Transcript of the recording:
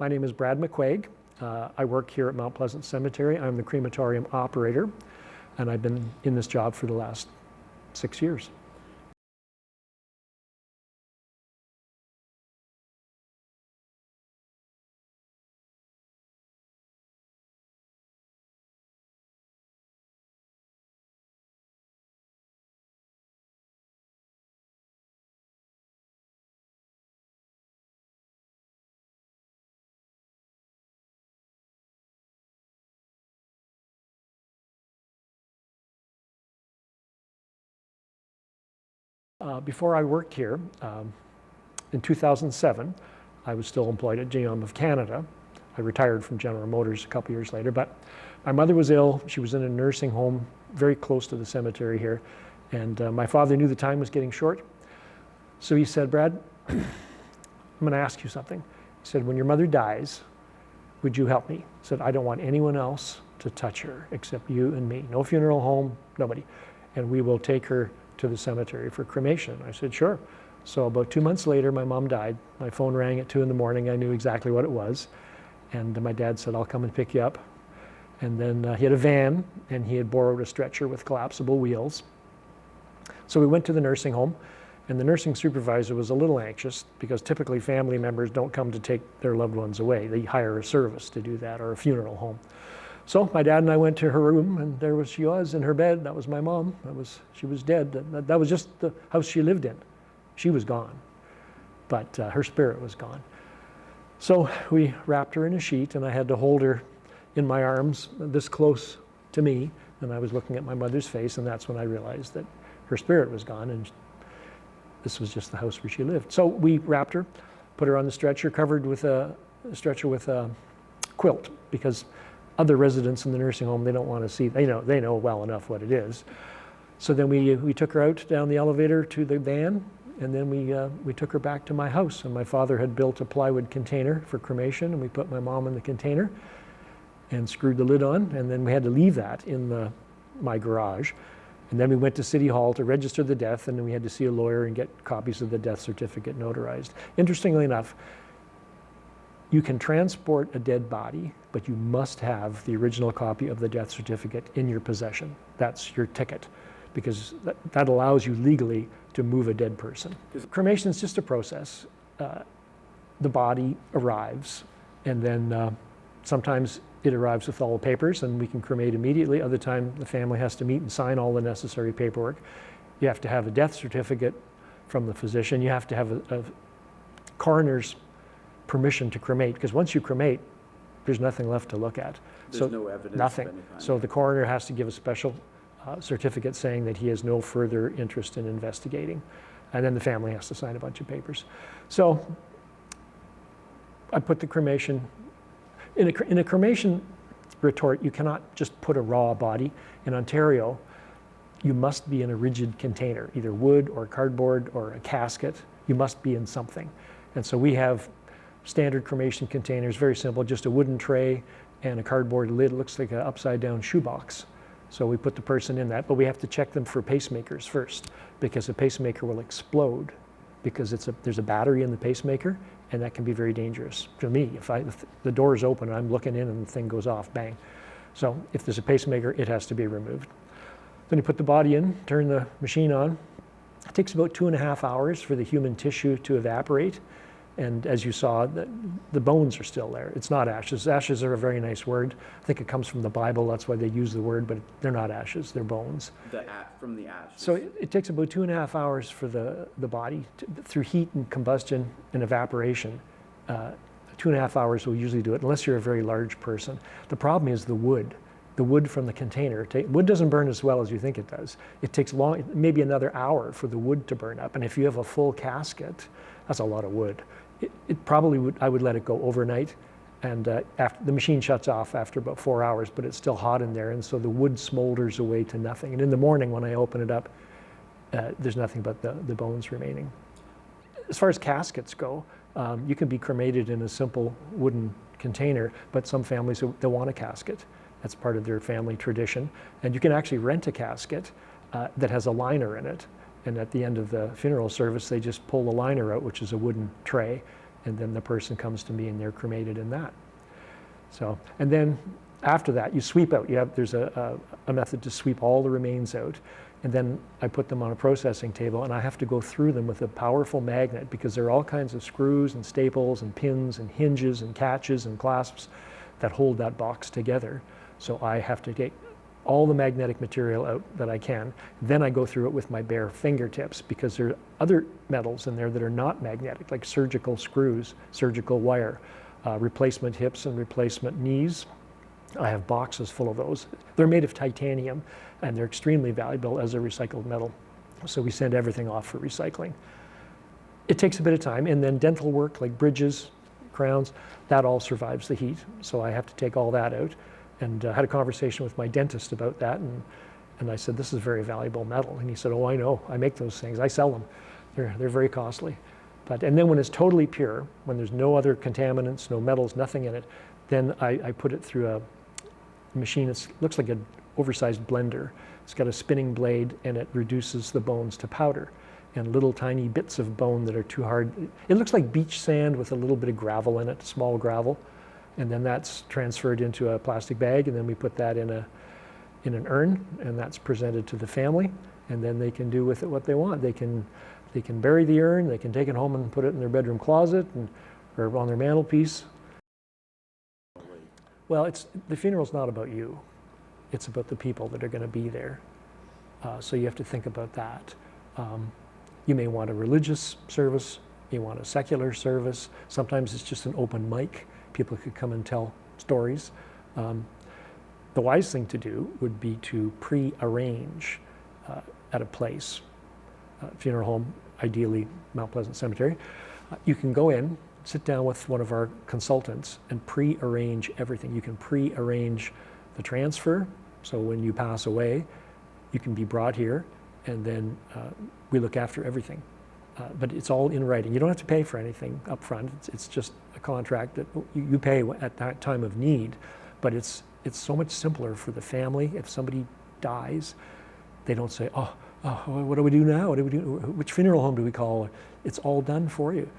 My name is Brad McQuaig. I work here at Mount Pleasant Cemetery. I'm the crematorium operator, and I've been in this job for the last 6 years. Before I worked here, in 2007, I was still employed at GM of Canada. I retired from General Motors a couple years later, but my mother was ill. She was in a nursing home very close to the cemetery here, and my father knew the time was getting short. So he said, Brad, I'm going to ask you something. He said, when your mother dies, would you help me? He said, I don't want anyone else to touch her except you and me. No funeral home, nobody. And we will take her to the cemetery for cremation. I said, sure. So about 2 months later, my mom died. My phone rang at 2 in the morning. I knew exactly what it was. And my dad said, I'll come and pick you up. And then he had a van, and he had borrowed a stretcher with collapsible wheels. So we went to the nursing home, and the nursing supervisor was a little anxious because typically family members don't come to take their loved ones away. They hire a service to do that, or a funeral home. So my dad and I went to her room, and there she was in her bed. That was my mom. She was dead. That was just the house she lived in. She was gone, but her spirit was gone. So we wrapped her in a sheet, and I had to hold her in my arms this close to me, and I was looking at my mother's face, and that's when I realized that her spirit was gone, and this was just the house where she lived. So we wrapped her, put her on the stretcher, covered with a stretcher with a quilt, because other residents in the nursing home, they don't want to see, they know well enough what it is. So then we took her out down the elevator to the van, and then we took her back to my house. And my father had built a plywood container for cremation, and we put my mom in the container and screwed the lid on, and then we had to leave that in my garage. And then we went to City Hall to register the death, and then we had to see a lawyer and get copies of the death certificate notarized. Interestingly enough, you can transport a dead body, but you must have the original copy of the death certificate in your possession. That's your ticket, because that allows you legally to move a dead person. Cremation is just a process. The body arrives, and then sometimes it arrives with all the papers, and we can cremate immediately. Other time, the family has to meet and sign all the necessary paperwork. You have to have a death certificate from the physician. You have to have a coroner's permission to cremate, because once you cremate, there's nothing left to look at. There's no evidence. Nothing. Of any kind. So the coroner has to give a special certificate saying that he has no further interest in investigating, and then the family has to sign a bunch of papers. So I put the cremation in a cremation retort. You cannot just put a raw body. In Ontario, you must be in a rigid container, either wood or cardboard or a casket. You must be in something. And so we have standard cremation containers, very simple, just a wooden tray and a cardboard lid. It looks like an upside down shoebox. So we put the person in that, but we have to check them for pacemakers first, because a pacemaker will explode, because there's a battery in the pacemaker, and that can be very dangerous to me. If the door is open and I'm looking in and the thing goes off, bang. So if there's a pacemaker, it has to be removed. Then you put the body in, turn the machine on. It takes about 2.5 hours for the human tissue to evaporate. And as you saw, the bones are still there. It's not ashes. Ashes are a very nice word. I think it comes from the Bible. That's why they use the word, but they're not ashes. They're bones. From the ashes. So it takes about 2.5 hours for the body, through heat and combustion and evaporation. 2.5 hours will usually do it, unless you're a very large person. The problem is the wood. The wood from the container. Wood doesn't burn as well as you think it does. It takes maybe another hour for the wood to burn up. And if you have a full casket, that's a lot of wood. It probably would, I would let it go overnight, and after the machine shuts off after about 4 hours, but it's still hot in there, and so the wood smolders away to nothing. And in the morning when I open it up, there's nothing but the bones remaining. As far as caskets go, you can be cremated in a simple wooden container, but some families, they want a casket. That's part of their family tradition. And you can actually rent a casket that has a liner in it. And at the end of the funeral service, they just pull the liner out, which is a wooden tray, and then the person comes to me and they're cremated in that. So, and then after that, you sweep out. There's a method to sweep all the remains out, and then I put them on a processing table, and I have to go through them with a powerful magnet because there are all kinds of screws and staples and pins and hinges and catches and clasps that hold that box together. So I have to take all the magnetic material out that I can. Then I go through it with my bare fingertips because there are other metals in there that are not magnetic, like surgical screws, surgical wire, replacement hips and replacement knees. I have boxes full of those. They're made of titanium and they're extremely valuable as a recycled metal. So we send everything off for recycling. It takes a bit of time, and then dental work like bridges, crowns, that all survives the heat. So I have to take all that out. And had a conversation with my dentist about that, and I said, this is very valuable metal. And he said, oh, I know, I make those things, I sell them. They're very costly. And then when it's totally pure, when there's no other contaminants, no metals, nothing in it, then I put it through a machine. It looks like an oversized blender. It's got a spinning blade, and it reduces the bones to powder and little tiny bits of bone that are too hard. It looks like beach sand with a little bit of gravel in it, small gravel. And then that's transferred into a plastic bag, and then we put that in an urn, and that's presented to the family, and then they can do with it what they want. They can bury the urn, they can take it home and put it in their bedroom closet or on their mantelpiece. Well, the funeral's not about you. It's about the people that are going to be there. So you have to think about that. You may want a religious service, you want a secular service. Sometimes it's just an open mic. People could come and tell stories. The wise thing to do would be to pre-arrange at a place, funeral home, ideally Mount Pleasant Cemetery. You can go in, sit down with one of our consultants and pre-arrange everything. You can pre-arrange the transfer, so when you pass away, you can be brought here, and then we look after everything. But it's all in writing. You don't have to pay for anything up front. It's just a contract that you pay at that time of need. But it's so much simpler for the family. If somebody dies, they don't say, oh, what do we do now? What do we do? Which funeral home do we call? It's all done for you.